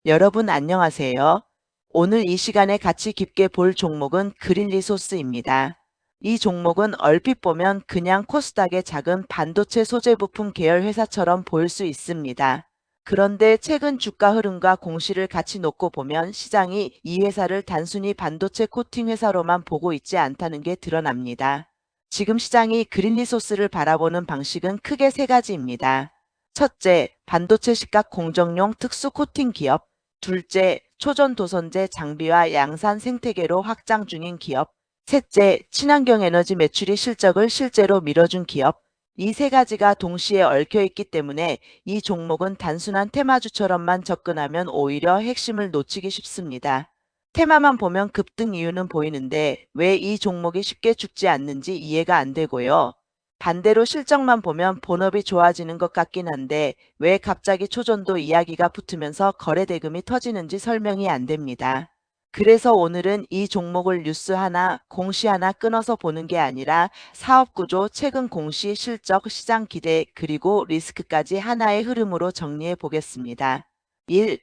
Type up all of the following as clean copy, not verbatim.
여러분 안녕하세요. 오늘 이 시간에 같이 깊게 볼 종목은 그린리소스입니다. 이 종목은 얼핏 보면 그냥 코스닥의 작은 반도체 소재 부품 계열 회사처럼 보일 수 있습니다. 그런데 최근 주가 흐름과 공시를 같이 놓고 보면 시장이 이 회사를 단순히 반도체 코팅 회사로만 보고 있지 않다는 게 드러납니다. 지금 시장이 그린리소스를 바라보는 방식은 크게 세 가지입니다. 첫째, 반도체 식각 공정용 특수 코팅 기업. 둘째, 초전도선제 장비와 양산 생태계로 확장 중인 기업. 셋째, 친환경 에너지 매출이 실적을 실제로 밀어준 기업. 이 세 가지가 동시에 얽혀 있기 때문에 이 종목은 단순한 테마주처럼만 접근하면 오히려 핵심을 놓치기 쉽습니다. 테마만 보면 급등 이유는 보이는데 왜 이 종목이 쉽게 죽지 않는지 이해가 안 되고요. 반대로 실적만 보면 본업이 좋아지는 것 같긴 한데 왜 갑자기 초전도 이야기가 붙으면서 거래 대금이 터지는지 설명이 안 됩니다. 그래서 오늘은 이 종목을 뉴스 하나, 공시 하나 끊어서 보는 게 아니라 사업 구조, 최근 공시, 실적, 시장 기대, 그리고 리스크까지 하나의 흐름으로 정리해 보겠습니다. 1.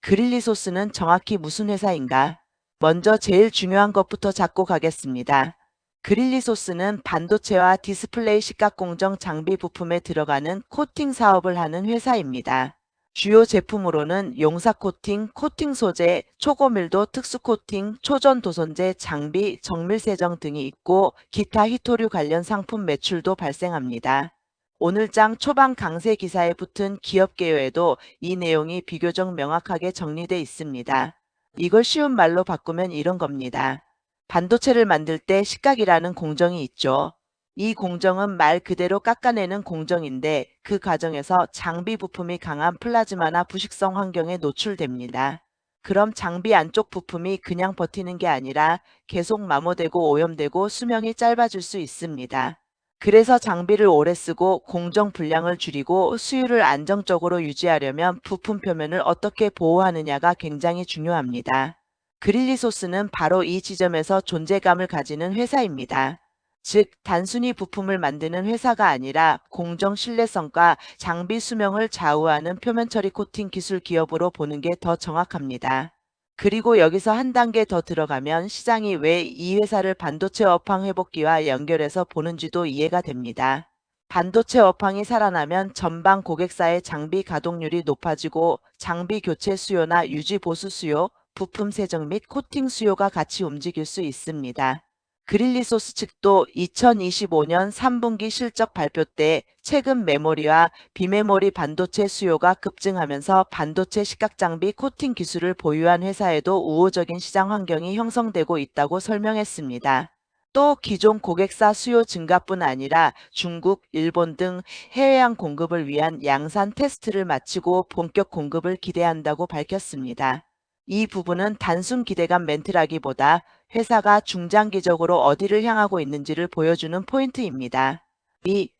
그릴리소스는 정확히 무슨 회사인가? 먼저 제일 중요한 것부터 잡고 가겠습니다. 그릴리소스는 반도체와 디스플레이 식각 공정 장비 부품에 들어가는 코팅 사업을 하는 회사입니다. 주요 제품으로는 용사 코팅, 코팅 소재, 초고밀도 특수 코팅, 초전 도선제, 장비, 정밀 세정 등이 있고 기타 히토류 관련 상품 매출도 발생합니다. 오늘장 초반 강세 기사에 붙은 기업 개요에도 이 내용이 비교적 명확하게 정리돼 있습니다. 이걸 쉬운 말로 바꾸면 이런 겁니다. 반도체를 만들 때 식각이라는 공정이 있죠. 이 공정은 말 그대로 깎아내는 공정인데 그 과정에서 장비 부품이 강한 플라즈마나 부식성 환경에 노출됩니다. 그럼 장비 안쪽 부품이 그냥 버티는 게 아니라 계속 마모되고 오염되고 수명이 짧아질 수 있습니다. 그래서 장비를 오래 쓰고 공정 분량을 줄이고 수율을 안정적으로 유지하려면 부품 표면을 어떻게 보호하느냐가 굉장히 중요합니다. 그릴리소스는 바로 이 지점에서 존재감을 가지는 회사입니다. 즉, 단순히 부품을 만드는 회사가 아니라 공정 신뢰성과 장비 수명을 좌우하는 표면 처리 코팅 기술 기업으로 보는 게 더 정확합니다. 그리고 여기서 한 단계 더 들어가면 시장이 왜 이 회사를 반도체 업황 회복기와 연결해서 보는지도 이해가 됩니다. 반도체 업황이 살아나면 전방 고객사의 장비 가동률이 높아지고 장비 교체 수요나 유지 보수 수요, 부품 세정 및 코팅 수요가 같이 움직일 수 있습니다. 그릴리소스 측도 2025년 3분기 실적 발표 때 최근 메모리와 비메모리 반도체 수요가 급증하면서 반도체 식각장비 코팅 기술을 보유한 회사에도 우호적인 시장 환경이 형성되고 있다고 설명했습니다. 또 기존 고객사 수요 증가뿐 아니라 중국, 일본 등 해외양 공급을 위한 양산 테스트를 마치고 본격 공급을 기대한다고 밝혔습니다. 이 부분은 단순 기대감 멘트라기보다 회사가 중장기적으로 어디를 향하고 있는지를 보여주는 포인트입니다. 2.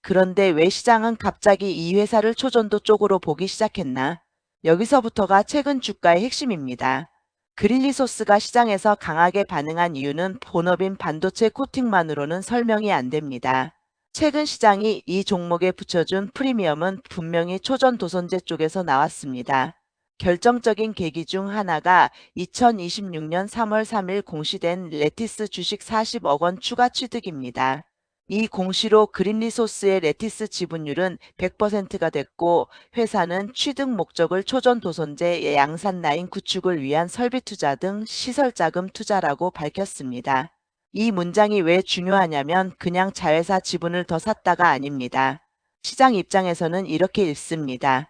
그런데 왜 시장은 갑자기 이 회사를 초전도 쪽으로 보기 시작했나? 여기서부터가 최근 주가의 핵심입니다. 그릴리소스가 시장에서 강하게 반응한 이유는 본업인 반도체 코팅만으로는 설명이 안 됩니다. 최근 시장이 이 종목에 붙여준 프리미엄은 분명히 초전 도선제 쪽에서 나왔습니다. 결정적인 계기 중 하나가 2026년 3월 3일 공시된 레티스 주식 40억 원 추가 취득입니다. 이 공시로 그린리소스의 레티스 지분율은 100%가 됐고 회사는 취득 목적을 초전 도선제 양산 라인 구축을 위한 설비 투자 등 시설 자금 투자라고 밝혔습니다. 이 문장이 왜 중요하냐면 그냥 자회사 지분을 더 샀다가 아닙니다. 시장 입장에서는 이렇게 읽습니다.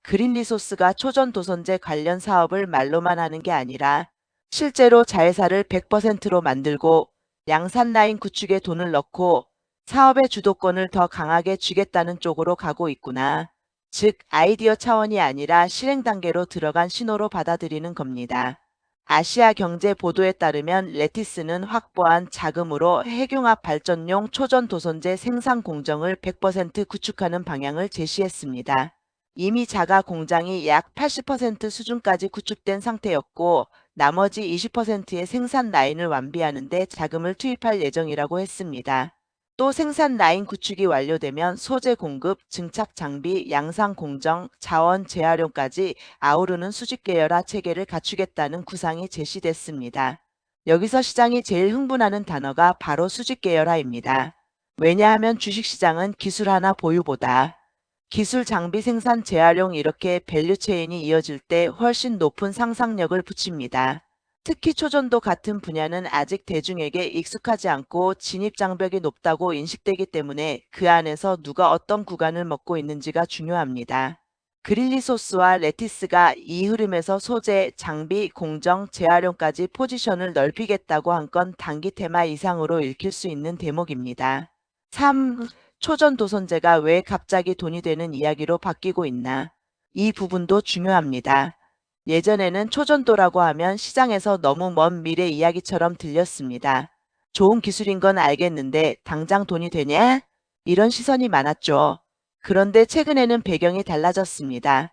그린리소스가 초전 도선제 관련 사업을 말로만 하는 게 아니라 실제로 자회사를 100%로 만들고 양산 라인 구축에 돈을 넣고 사업의 주도권을 더 강하게 쥐겠다는 쪽으로 가고 있구나. 즉, 아이디어 차원이 아니라 실행 단계로 들어간 신호로 받아들이는 겁니다. 아시아 경제 보도에 따르면 레티스는 확보한 자금으로 핵융합 발전용 초전 도선제 생산 공정을 100% 구축하는 방향을 제시했습니다. 이미 자가 공장이 약 80% 수준까지 구축된 상태였고 나머지 20%의 생산 라인을 완비하는 데 자금을 투입할 예정이라고 했습니다. 또 생산 라인 구축이 완료되면 소재 공급, 증착 장비, 양산 공정, 자원 재활용까지 아우르는 수직 계열화 체계를 갖추겠다는 구상이 제시됐습니다. 여기서 시장이 제일 흥분하는 단어가 바로 수직 계열화입니다. 왜냐하면 주식시장은 기술 하나 보유보다 기술 장비 생산 재활용 이렇게 밸류체인이 이어질 때 훨씬 높은 상상력을 붙입니다. 특히 초전도 같은 분야는 아직 대중에게 익숙하지 않고 진입장벽이 높다고 인식되기 때문에 그 안에서 누가 어떤 구간을 먹고 있는지가 중요합니다. 그릴리 소스와 레티스가 이 흐름에서 소재, 장비, 공정, 재활용까지 포지션을 넓히겠다고 한 건 단기 테마 이상으로 읽힐 수 있는 대목입니다. 3. 초전도선제가 왜 갑자기 돈이 되는 이야기로 바뀌고 있나? 이 부분도 중요합니다. 예전에는 초전도라고 하면 시장에서 너무 먼 미래 이야기처럼 들렸습니다. 좋은 기술인 건 알겠는데 당장 돈이 되냐? 이런 시선이 많았죠. 그런데 최근에는 배경이 달라졌습니다.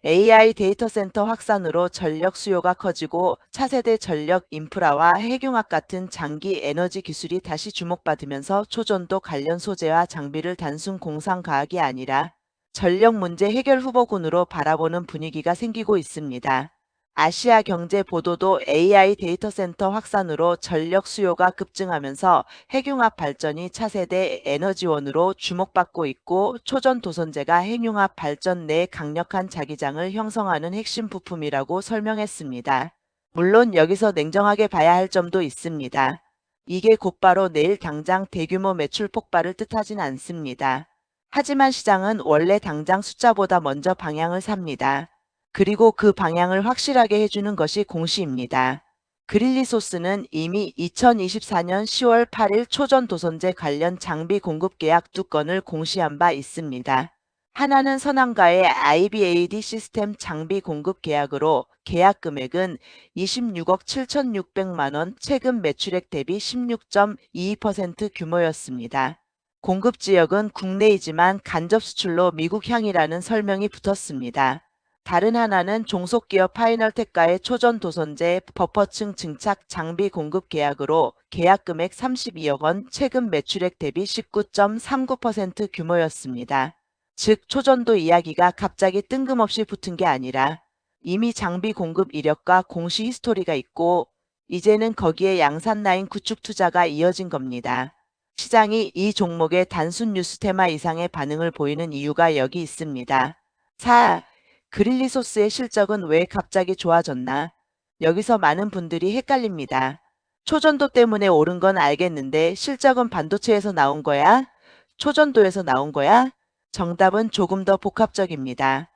AI 데이터 센터 확산으로 전력 수요가 커지고 차세대 전력 인프라와 핵융합 같은 장기 에너지 기술이 다시 주목받으면서 초전도 관련 소재와 장비를 단순 공상 과학이 아니라 전력 문제 해결 후보군으로 바라보는 분위기가 생기고 있습니다. 아시아 경제 보도도 AI 데이터 센터 확산으로 전력 수요가 급증하면서 핵융합 발전이 차세대 에너지원으로 주목받고 있고 초전 도선제가 핵융합 발전 내 강력한 자기장을 형성하는 핵심 부품이라고 설명했습니다. 물론 여기서 냉정하게 봐야 할 점도 있습니다. 이게 곧바로 내일 당장 대규모 매출 폭발을 뜻하진 않습니다. 하지만 시장은 원래 당장 숫자보다 먼저 방향을 삽니다. 그리고 그 방향을 확실하게 해주는 것이 공시입니다. 그릴리 소스는 이미 2024년 10월 8일 초전 도선제 관련 장비 공급 계약 2건을 공시한 바 있습니다. 하나는 선한가의 IBAD 시스템 장비 공급 계약으로 계약 금액은 26억 7,600만 원, 최근 매출액 대비 16.22% 규모였습니다. 공급 지역은 국내이지만 간접 수출로 미국향이라는 설명이 붙었습니다. 다른 하나는 종속기업 파이널텍과의 초전 도선제 버퍼층 증착 장비 공급 계약으로 계약 금액 32억 원, 최근 매출액 대비 19.39% 규모였습니다. 즉 초전도 이야기가 갑자기 뜬금없이 붙은 게 아니라 이미 장비 공급 이력과 공시 히스토리가 있고 이제는 거기에 양산 라인 구축 투자가 이어진 겁니다. 시장이 이 종목의 단순 뉴스 테마 이상의 반응을 보이는 이유가 여기 있습니다. 4. 그릴리 소스의 실적은 왜 갑자기 좋아졌나? 여기서 많은 분들이 헷갈립니다. 초전도 때문에 오른 건 알겠는데 실적은 반도체에서 나온 거야? 초전도에서 나온 거야? 정답은 조금 더 복합적입니다.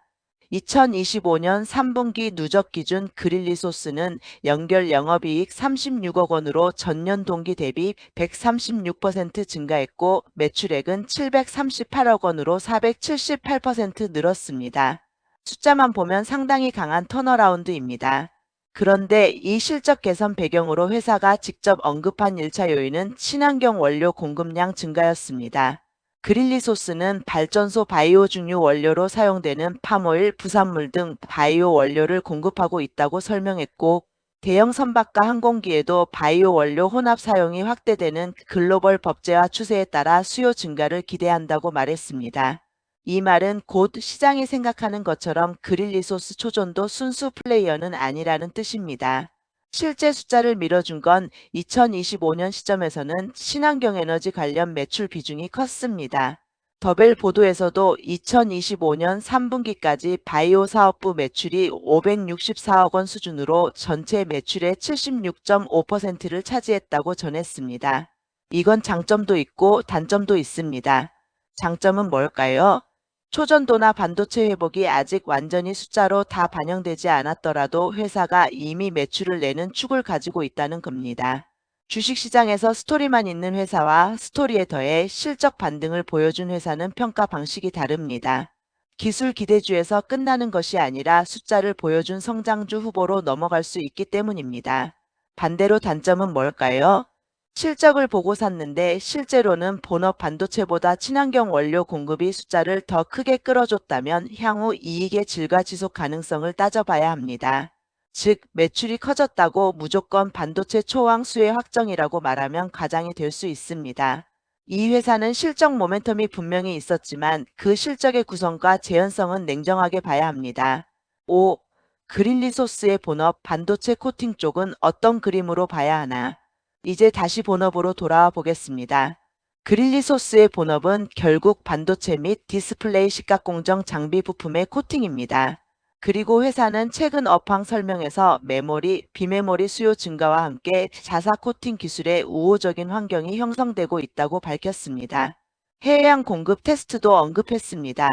2025년 3분기 누적 기준 그릴리 소스는 연결 영업이익 36억 원으로 전년 동기 대비 136% 증가했고 매출액은 738억 원으로 478% 늘었습니다. 숫자만 보면 상당히 강한 턴어라운드입니다. 그런데 이 실적 개선 배경으로 회사가 직접 언급한 1차 요인은 친환경 원료 공급량 증가였습니다. 그릴리 소스는 발전소 바이오 중유 원료로 사용되는 팜오일, 부산물 등 바이오 원료를 공급하고 있다고 설명했고 대형 선박과 항공기에도 바이오 원료 혼합 사용이 확대되는 글로벌 법제화 추세에 따라 수요 증가를 기대한다고 말했습니다. 이 말은 곧 시장이 생각하는 것처럼 그릴리 소스 초전도 순수 플레이어는 아니라는 뜻입니다. 실제 숫자를 밀어준 건 2025년 시점에서는 친환경 에너지 관련 매출 비중이 컸습니다. 더벨 보도에서도 2025년 3분기까지 바이오 사업부 매출이 564억 원 수준으로 전체 매출의 76.5%를 차지했다고 전했습니다. 이건 장점도 있고 단점도 있습니다. 장점은 뭘까요? 초전도나 반도체 회복이 아직 완전히 숫자로 다 반영되지 않았더라도 회사가 이미 매출을 내는 축을 가지고 있다는 겁니다. 주식시장에서 스토리만 있는 회사와 스토리에 더해 실적 반등을 보여준 회사는 평가 방식이 다릅니다. 기술 기대주에서 끝나는 것이 아니라 숫자를 보여준 성장주 후보로 넘어갈 수 있기 때문입니다. 반대로 단점은 뭘까요? 실적을 보고 샀는데 실제로는 본업 반도체보다 친환경 원료 공급이 숫자를 더 크게 끌어줬다면 향후 이익의 질과 지속 가능성을 따져봐야 합니다. 즉 매출이 커졌다고 무조건 반도체 초황 수혜 확정이라고 말하면 과장이 될 수 있습니다. 이 회사는 실적 모멘텀이 분명히 있었지만 그 실적의 구성과 재현성은 냉정하게 봐야 합니다. 5. 그린리소스의 본업 반도체 코팅 쪽은 어떤 그림으로 봐야 하나? 이제 다시 본업으로 돌아와 보겠습니다. 그릴리소스의 본업은 결국 반도체 및 디스플레이 시각공정 장비 부품의 코팅입니다. 그리고 회사는 최근 업황 설명에서 메모리, 비메모리 수요 증가와 함께 자사 코팅 기술의 우호적인 환경이 형성되고 있다고 밝혔습니다. 해외양 공급 테스트도 언급했습니다.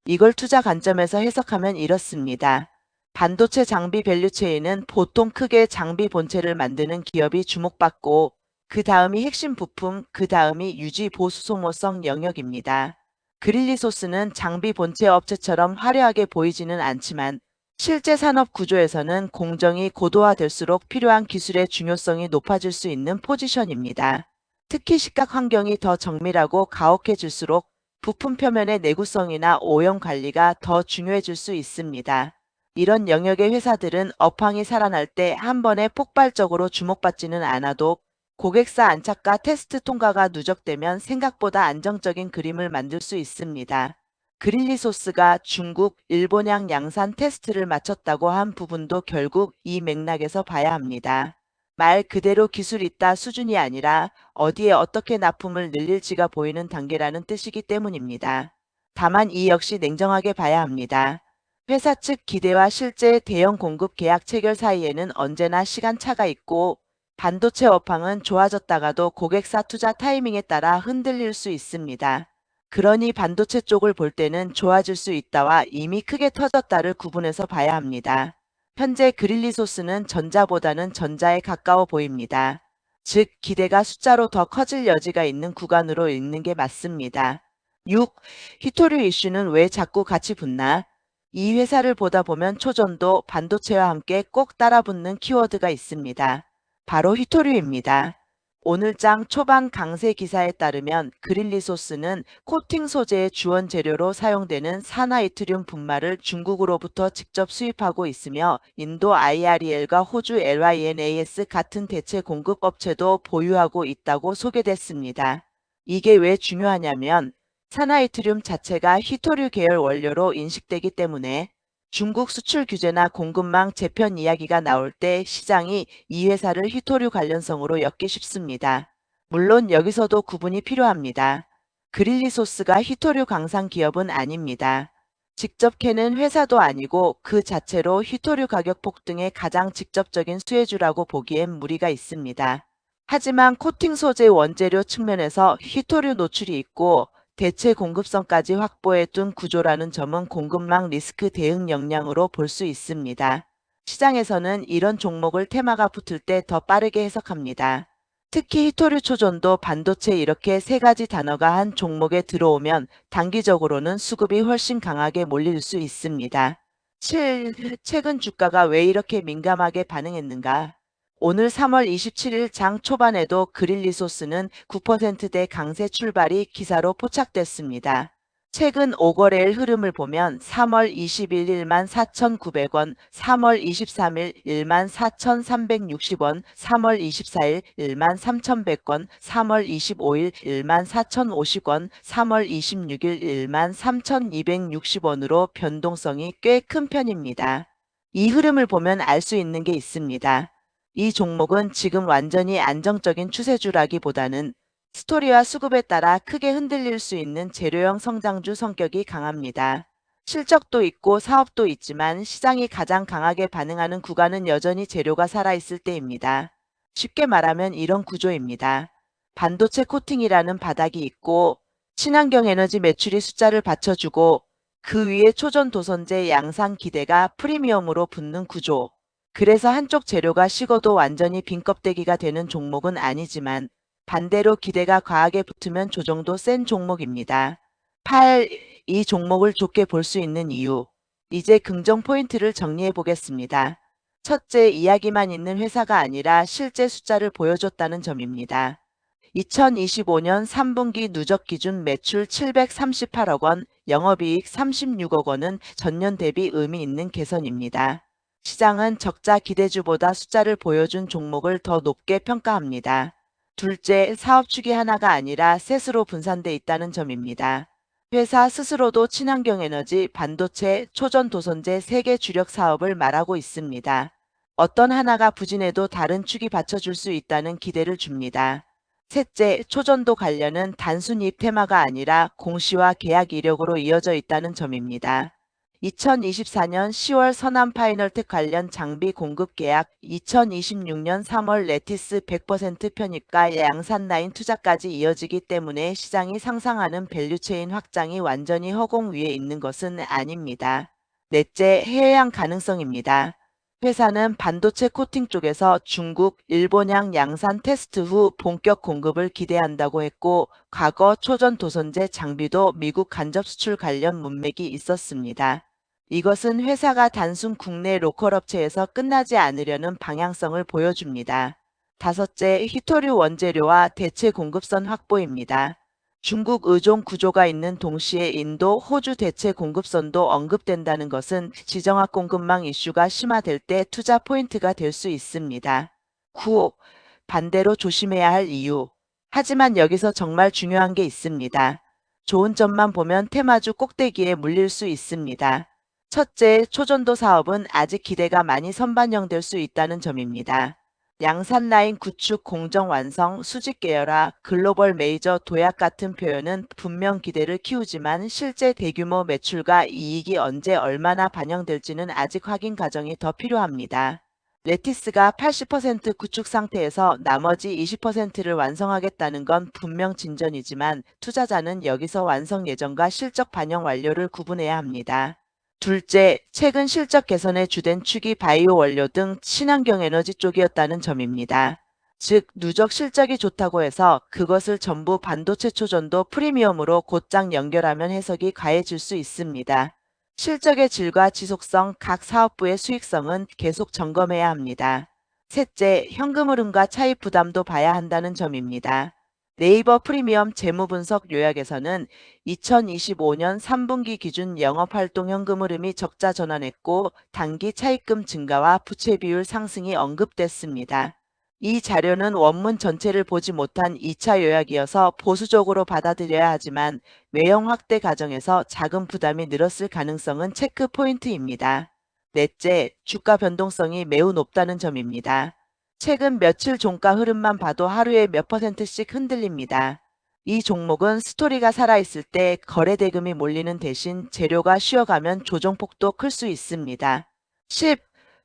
이걸 투자 관점에서 해석하면 이렇습니다. 반도체 장비 밸류체인은 보통 크게 장비 본체를 만드는 기업이 주목받고 그 다음이 핵심 부품, 그 다음이 유지 보수 소모성 영역입니다. 그릴리소스는 장비 본체 업체처럼 화려하게 보이지는 않지만 실제 산업 구조에서는 공정이 고도화될수록 필요한 기술의 중요성이 높아질 수 있는 포지션입니다. 특히 시각 환경이 더 정밀하고 가혹해질수록 부품 표면의 내구성이나 오염 관리가 더 중요해질 수 있습니다. 이런 영역의 회사들은 업황이 살아날 때 한 번에 폭발적으로 주목받지는 않아도 고객사 안착과 테스트 통과가 누적되면 생각보다 안정적인 그림을 만들 수 있습니다. 그릴리소스가 중국, 일본향 양산 테스트를 마쳤다고 한 부분도 결국 이 맥락에서 봐야 합니다. 말 그대로 기술 있다 수준이 아니라 어디에 어떻게 납품을 늘릴지가 보이는 단계라는 뜻이기 때문입니다. 다만 이 역시 냉정하게 봐야 합니다. 회사 측 기대와 실제 대형 공급 계약 체결 사이에는 언제나 시간차가 있고 반도체 업황은 좋아졌다가도 고객사 투자 타이밍에 따라 흔들릴 수 있습니다. 그러니 반도체 쪽을 볼 때는 좋아질 수 있다와 이미 크게 터졌다를 구분해서 봐야 합니다. 현재 그릴리소스는 전자보다는 전자에 가까워 보입니다. 즉 기대가 숫자로 더 커질 여지가 있는 구간으로 읽는 게 맞습니다. 6. 히토류 이슈는 왜 자꾸 같이 붙나? 이 회사를 보다 보면 초전도 반도체와 함께 꼭 따라붙는 키워드가 있습니다. 바로 히토류입니다. 오늘장 초반 강세 기사에 따르면 그릴리소스는 코팅 소재의 주원 재료로 사용되는 산화이트륨 분말을 중국으로부터 직접 수입하고 있으며 인도 IREL과 호주 LYNAS 같은 대체 공급 업체도 보유하고 있다고 소개됐습니다. 이게 왜 중요하냐면 산화이트륨 자체가 히토류 계열 원료로 인식되기 때문에 중국 수출 규제나 공급망 재편 이야기가 나올 때 시장이 이 회사를 히토류 관련성으로 엮기 쉽습니다. 물론 여기서도 구분이 필요합니다. 그릴리소스가 히토류 강상 기업은 아닙니다. 직접 캐는 회사도 아니고 그 자체로 히토류 가격 폭등의 가장 직접적인 수혜주라고 보기엔 무리가 있습니다. 하지만 코팅 소재 원재료 측면에서 히토류 노출이 있고 대체 공급선까지 확보해 둔 구조라는 점은 공급망 리스크 대응 역량으로 볼 수 있습니다. 시장에서는 이런 종목을 테마가 붙을 때 더 빠르게 해석합니다. 특히 히토류 초전도 반도체 이렇게 세 가지 단어가 한 종목에 들어오면 단기적으로는 수급이 훨씬 강하게 몰릴 수 있습니다. 7. 최근 주가가 왜 이렇게 민감하게 반응했는가? 오늘 3월 27일 장 초반에도 그릴리소스는 9%대 강세 출발이 기사로 포착됐습니다. 최근 5거래일 흐름을 보면 3월 21일 14,900원, 3월 23일 14,360원, 3월 24일 13,100원, 3월 25일 14,050원, 3월 26일 13,260원으로 변동성이 꽤 큰 편입니다. 이 흐름을 보면 알 수 있는 게 있습니다. 이 종목은 지금 완전히 안정적인 추세주라기보다는 스토리와 수급에 따라 크게 흔들릴 수 있는 재료형 성장주 성격이 강합니다. 실적도 있고 사업도 있지만 시장이 가장 강하게 반응하는 구간은 여전히 재료가 살아있을 때입니다. 쉽게 말하면 이런 구조입니다. 반도체 코팅이라는 바닥이 있고 친환경 에너지 매출이 숫자를 받쳐주고 그 위에 초전 도선제 양산 기대가 프리미엄으로 붙는 구조. 그래서 한쪽 재료가 식어도 완전히 빈 껍데기가 되는 종목은 아니지만 반대로 기대가 과하게 붙으면 조정도 센 종목입니다. 8. 이 종목을 좋게 볼 수 있는 이유. 이제 긍정 포인트를 정리해 보겠습니다. 첫째, 이야기만 있는 회사가 아니라 실제 숫자를 보여줬다는 점입니다. 2025년 3분기 누적 기준 매출 738억 원, 영업이익 36억 원은 전년 대비 의미 있는 개선입니다. 시장은 적자 기대주보다 숫자를 보여준 종목을 더 높게 평가합니다. 둘째, 사업 축이 하나가 아니라 셋으로 분산돼 있다는 점입니다. 회사 스스로도 친환경 에너지, 반도체, 초전도선제 3개 주력 사업을 말하고 있습니다. 어떤 하나가 부진해도 다른 축이 받쳐줄 수 있다는 기대를 줍니다. 셋째, 초전도 관련은 단순 입테마가 아니라 공시와 계약 이력으로 이어져 있다는 점입니다. 2024년 10월 서남 파이널텍 관련 장비 공급 계약, 2026년 3월 레티스 100% 편입과 양산라인 투자까지 이어지기 때문에 시장이 상상하는 밸류체인 확장이 완전히 허공 위에 있는 것은 아닙니다. 넷째, 해외양 가능성입니다. 회사는 반도체 코팅 쪽에서 중국, 일본향 양산 테스트 후 본격 공급을 기대한다고 했고, 과거 초전 도선제 장비도 미국 간접 수출 관련 문맥이 있었습니다. 이것은 회사가 단순 국내 로컬 업체에서 끝나지 않으려는 방향성을 보여줍니다. 다섯째, 히토류 원재료와 대체 공급선 확보입니다. 중국 의존 구조가 있는 동시에 인도, 호주 대체 공급선도 언급된다는 것은 지정학 공급망 이슈가 심화될 때 투자 포인트가 될 수 있습니다. 9. 반대로 조심해야 할 이유. 하지만 여기서 정말 중요한 게 있습니다. 좋은 점만 보면 테마주 꼭대기에 물릴 수 있습니다. 첫째, 초전도 사업은 아직 기대가 많이 선반영될 수 있다는 점입니다. 양산 라인 구축 공정 완성, 수직 계열화, 글로벌 메이저 도약 같은 표현은 분명 기대를 키우지만 실제 대규모 매출과 이익이 언제 얼마나 반영될지는 아직 확인 과정이 더 필요합니다. 레티스가 80% 구축 상태에서 나머지 20%를 완성하겠다는 건 분명 진전이지만 투자자는 여기서 완성 예정과 실적 반영 완료를 구분해야 합니다. 둘째, 최근 실적 개선의 주된 축이 바이오 원료 등 친환경 에너지 쪽이었다는 점입니다. 즉, 누적 실적이 좋다고 해서 그것을 전부 반도체 초전도 프리미엄으로 곧장 연결하면 해석이 과해질 수 있습니다. 실적의 질과 지속성, 각 사업부의 수익성은 계속 점검해야 합니다. 셋째, 현금 흐름과 차입 부담도 봐야 한다는 점입니다. 네이버 프리미엄 재무분석 요약에서는 2025년 3분기 기준 영업활동 현금 흐름이 적자 전환했고 단기 차입금 증가와 부채 비율 상승이 언급됐습니다. 이 자료는 원문 전체를 보지 못한 2차 요약이어서 보수적으로 받아들여야 하지만 외형 확대 과정에서 자금 부담이 늘었을 가능성은 체크 포인트입니다. 넷째, 주가 변동성이 매우 높다는 점입니다. 최근 며칠 종가 흐름만 봐도 하루에 몇 %씩 흔들립니다. 이 종목은 스토리가 살아있을 때 거래 대금이 몰리는 대신 재료가 쉬어가면 조정폭도 클 수 있습니다. 10.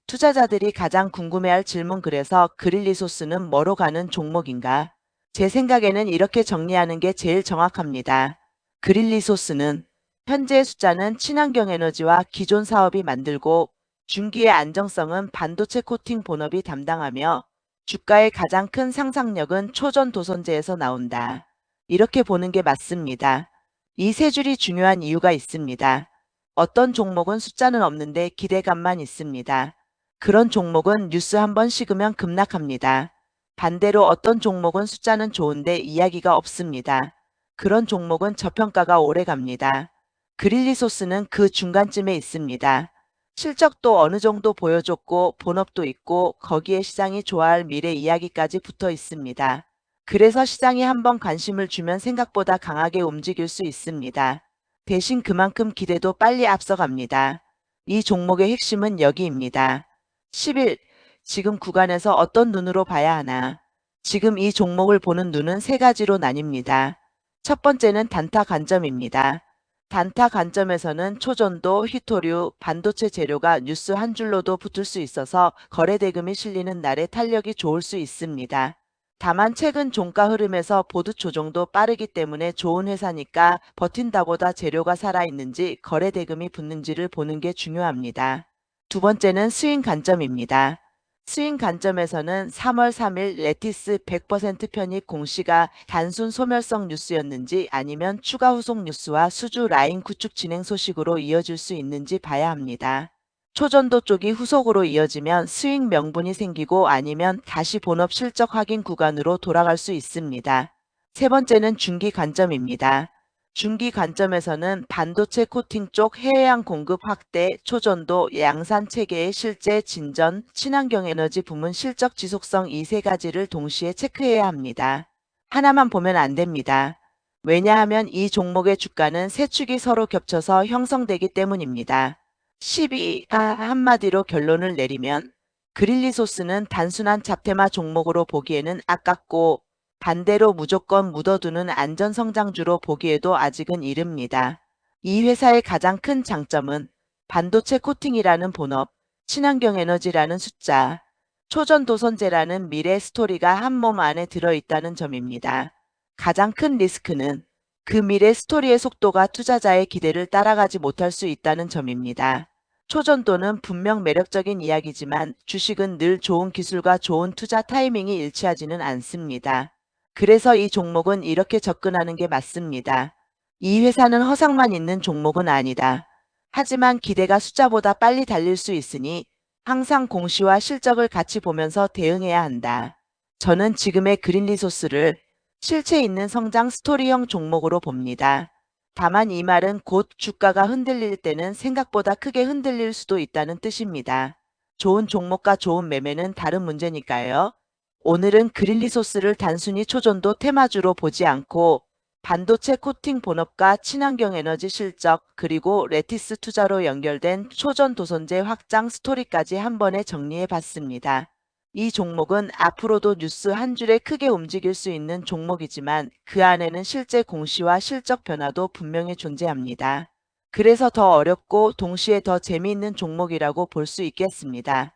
투자자들이 가장 궁금해할 질문. 그래서 그릴리소스는 뭐로 가는 종목인가? 제 생각에는 이렇게 정리하는 게 제일 정확합니다. 그릴리소스는 현재 숫자는 친환경 에너지와 기존 사업이 만들고 중기의 안정성은 반도체 코팅 본업이 담당하며 주가의 가장 큰 상상력은 초전 도선제에서 나온다. 이렇게 보는 게 맞습니다. 이 세 줄이 중요한 이유가 있습니다. 어떤 종목은 숫자는 없는데 기대감만 있습니다. 그런 종목은 뉴스 한번 식으면 급락합니다. 반대로 어떤 종목은 숫자는 좋은데 이야기가 없습니다. 그런 종목은 저평가가 오래 갑니다. 그릴리소스는 그 중간쯤에 있습니다. 실적도 어느 정도 보여줬고 본업도 있고 거기에 시장이 좋아할 미래 이야기까지 붙어 있습니다. 그래서 시장이 한번 관심을 주면 생각보다 강하게 움직일 수 있습니다. 대신 그만큼 기대도 빨리 앞서갑니다. 이 종목의 핵심은 여기입니다. 11. 지금 구간에서 어떤 눈으로 봐야 하나? 지금 이 종목을 보는 눈은 세 가지로 나뉩니다. 첫 번째는 단타 관점입니다. 단타 관점에서는 초전도, 히토류, 반도체 재료가 뉴스 한 줄로도 붙을 수 있어서 거래 대금이 실리는 날에 탄력이 좋을 수 있습니다. 다만 최근 종가 흐름에서 보드 조정도 빠르기 때문에 좋은 회사니까 버틴다보다 재료가 살아있는지 거래 대금이 붙는지를 보는 게 중요합니다. 두 번째는 스윙 관점입니다. 스윙 관점에서는 3월 3일 레티스 100% 편입 공시가 단순 소멸성 뉴스였는지 아니면 추가 후속 뉴스와 수주 라인 구축 진행 소식으로 이어질 수 있는지 봐야 합니다. 초전도 쪽이 후속으로 이어지면 스윙 명분이 생기고 아니면 다시 본업 실적 확인 구간으로 돌아갈 수 있습니다. 세 번째는 중기 관점입니다. 중기 관점에서는 반도체 코팅 쪽 해외양 공급 확대, 초전도, 양산 체계의 실제 진전, 친환경 에너지 부문 실적 지속성 이 세 가지를 동시에 체크해야 합니다. 하나만 보면 안 됩니다. 왜냐하면 이 종목의 주가는 세 축이 서로 겹쳐서 형성되기 때문입니다. 12가 한마디로 결론을 내리면 그릴리소스는 단순한 잡테마 종목으로 보기에는 아깝고 반대로 무조건 묻어두는 안전성장주로 보기에도 아직은 이릅니다. 이 회사의 가장 큰 장점은 반도체 코팅이라는 본업, 친환경 에너지라는 숫자, 초전도선제라는 미래 스토리가 한 몸 안에 들어있다는 점입니다. 가장 큰 리스크는 그 미래 스토리의 속도가 투자자의 기대를 따라가지 못할 수 있다는 점입니다. 초전도는 분명 매력적인 이야기지만 주식은 늘 좋은 기술과 좋은 투자 타이밍이 일치하지는 않습니다. 그래서 이 종목은 이렇게 접근하는 게 맞습니다. 이 회사는 허상만 있는 종목은 아니다. 하지만 기대가 숫자보다 빨리 달릴 수 있으니 항상 공시와 실적을 같이 보면서 대응해야 한다. 저는 지금의 그린리소스를 실체 있는 성장 스토리형 종목으로 봅니다. 다만 이 말은 곧 주가가 흔들릴 때는 생각보다 크게 흔들릴 수도 있다는 뜻입니다. 좋은 종목과 좋은 매매는 다른 문제니까요. 오늘은 그릴리소스를 단순히 초전도 테마주로 보지 않고 반도체 코팅 본업과 친환경 에너지 실적 그리고 레티스 투자로 연결된 초전 도선제 확장 스토리까지 한 번에 정리해 봤습니다. 이 종목은 앞으로도 뉴스 한 줄에 크게 움직일 수 있는 종목이지만 그 안에는 실제 공시와 실적 변화도 분명히 존재합니다. 그래서 더 어렵고 동시에 더 재미있는 종목이라고 볼 수 있겠습니다.